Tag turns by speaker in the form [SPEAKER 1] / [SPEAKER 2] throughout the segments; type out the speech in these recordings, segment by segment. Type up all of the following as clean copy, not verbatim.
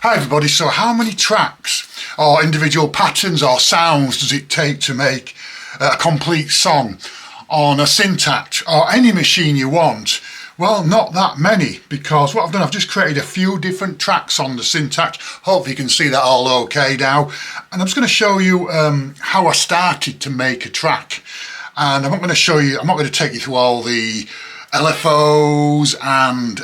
[SPEAKER 1] Hi everybody, so how many tracks or individual patterns or sounds does it take to make a complete song on a syntakt or any machine you want? Well, not that many, because what I've done, I've just created a few different tracks on the syntakt. Hopefully you can see that all okay now. And I'm just going to show you how I started to make a track. And I'm not going to take you through all the LFOs and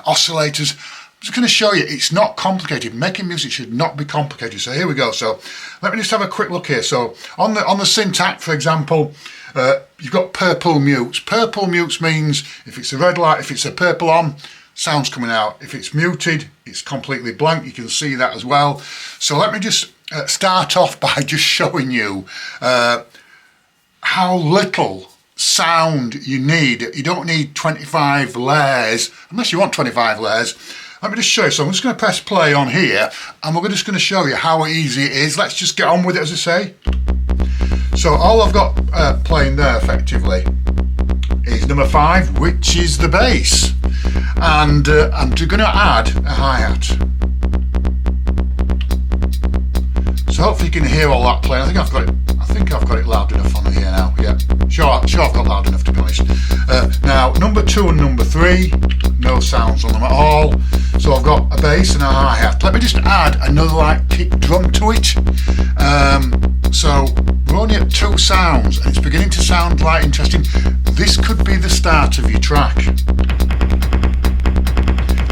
[SPEAKER 1] oscillators. I'm just going to show you it's not complicated. Making music should not be complicated. So here we go. So let me just have a quick look here. So on the syntakt, for example, you've got purple mutes. Purple mutes means if it's a red light, if it's a purple on, sound's coming out. If it's muted, it's completely blank. You can see that as well. So let me just start off by just showing you how little sound you need. You don't need 25 layers, unless you want 25 layers. Let me just show you. So I'm just going to press play on here, and we're just going to show you how easy it is. Let's just get on with it, as I say. So all I've got playing there effectively is number 5, which is the bass, and I'm going to add a hi-hat. So hopefully you can hear all that playing. I think I've got it loud enough on here now. Yeah, sure I've got loud enough, to be honest. Now number 2 and number 3, no sounds on them at all. So I've got a bass and a hi-hat. Let me just add another kick drum to it. So we're only at 2 sounds, and it's beginning to sound interesting. This could be the start of your track.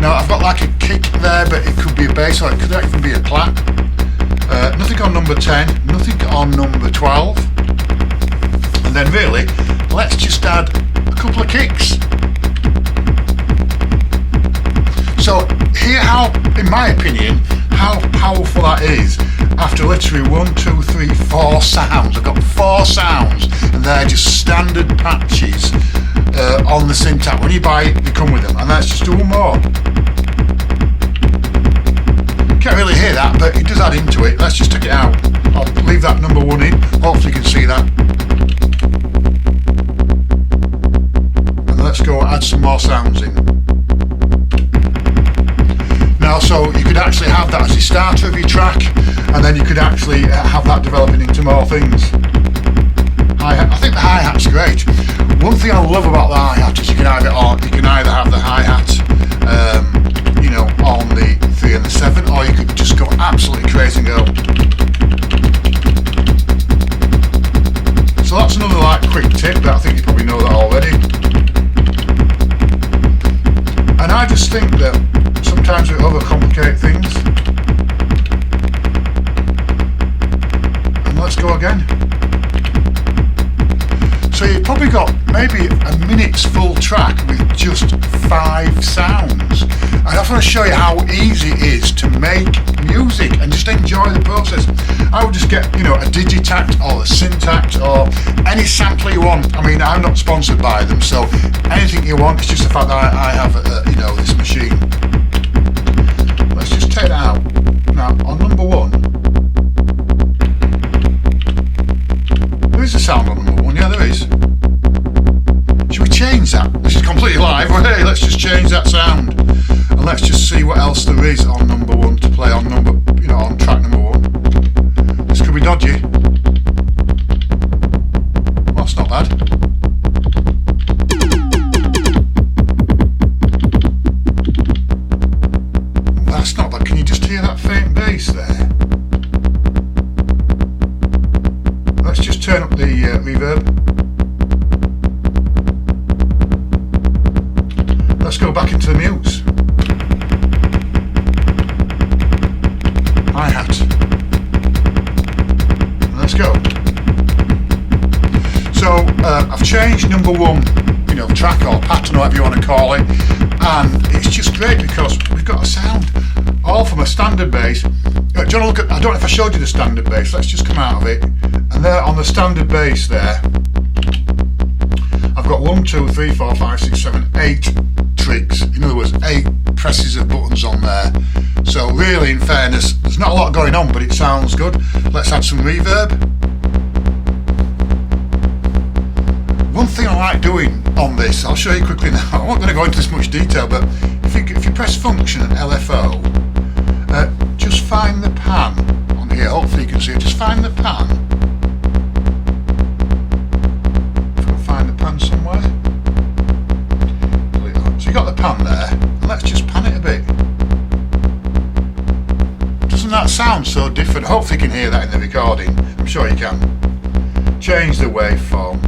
[SPEAKER 1] Now I've got a kick there, but it could be a bass, or it could even be a clap. Nothing on number 10, nothing on number 12. And then really, let's just add a couple of kicks. So hear how, in my opinion, how powerful that is. After literally 1, 2, 3, 4 sounds. I've got 4 sounds, and they're just standard patches on the syntakt. When you buy it, they come with them. And let's just do one more. Can't really hear that, but it does add into it. Let's just take it out. I'll leave that number 1 in. Hopefully you can see that. And let's go add some more sounds in. Now, so you could actually have that as the starter of your track, and then you could actually have that developing into more things. I think the hi-hat's great. One thing I love about the hi-hat is you can either have the hi-hat on the 3 and the 7, or you could just go absolutely crazy and go. So that's another quick tip, but I think you probably know that already. And I just think that sometimes we overcomplicate things. And let's go again. So you've probably got maybe a minute's full track with just 5 sounds. I just want to show you how easy it is to make music and just enjoy the process. I would just get, a digitakt or a syntakt or any sampler you want. I mean, I'm not sponsored by them, so anything you want. It's just the fact that I have, this machine. Let's just take that out. Now, on number 1, there is a sound on number 1. Yeah, there is. Should we change that? This is completely live. Well, hey, let's just change that sound. And let's just see what else there is on number 1 to play on on track number 1. This could be dodgy. Well, that's not bad. That's not bad. Can you just hear that faint bass there? Let's just turn up the reverb. Let's go back into the mutes. Hi-hat. Let's go. So I've changed number 1, track or pattern, or whatever you want to call it, and it's just great because we've got a sound all from a standard bass. Do you want to look at? I don't know if I showed you the standard bass. Let's just come out of it, and there on the standard bass there, I've got 1, 2, 3, 4, 5, 6, 7, 8 trigs. In other words, 8 presses of buttons on there. So really, in fairness, there's not a lot going on, but it sounds good. Let's add some reverb. One thing I like doing on this, I'll show you quickly now. I'm not going to go into this much detail, but if you press function and LFO, find the pan on here. Hopefully you can see it. Just find the pan. If I can find the pan somewhere. So you got the pan there. And let's just pan it a bit. Doesn't that sound so different? Hopefully you can hear that in the recording. I'm sure you can. Change the waveform.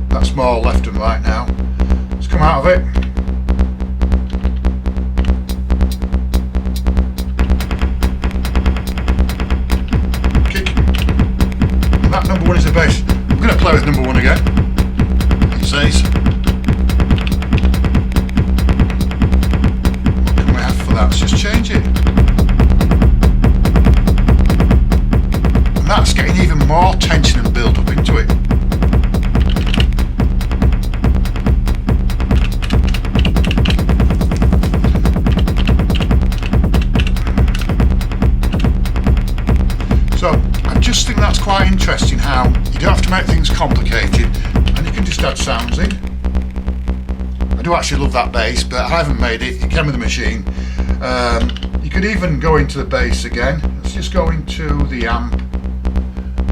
[SPEAKER 1] That's more left and right now. Let's come out of it. Kick. And that number one is the bass. I'm going to play with number one again. It says. What can we have for that? Let's just change it. And that's getting even more tension and build up into it. So I just think that's quite interesting how you don't have to make things complicated and you can just add sounds in. I do actually love that bass, but I haven't made it. It came with the machine. You could even go into the bass again. Let's just go into the amp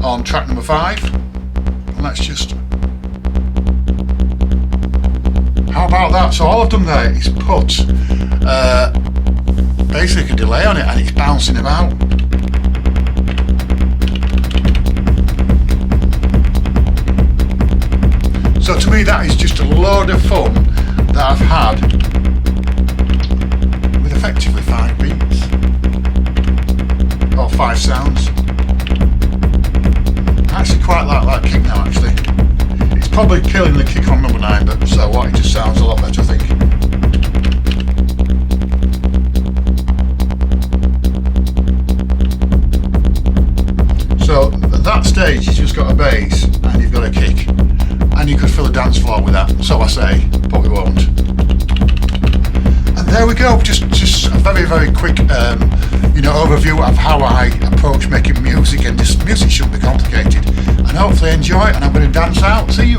[SPEAKER 1] on track number 5. And let's just... How about that? So all I've done there is put basically a delay on it and it's bouncing about. So to me that is just a load of fun that I've had with effectively 5 beats or 5 sounds. I actually quite like that kick now actually. It's probably killing the kick on number 9, but so what, it just sounds a lot better I think. So at that stage you've just got a bass and you've got a kick. And you could fill a dance floor with that, so I say, but we won't. And there we go, just a very, very quick overview of how I approach making music, and this music shouldn't be complicated. And hopefully enjoy it, and I'm going to dance out. See you.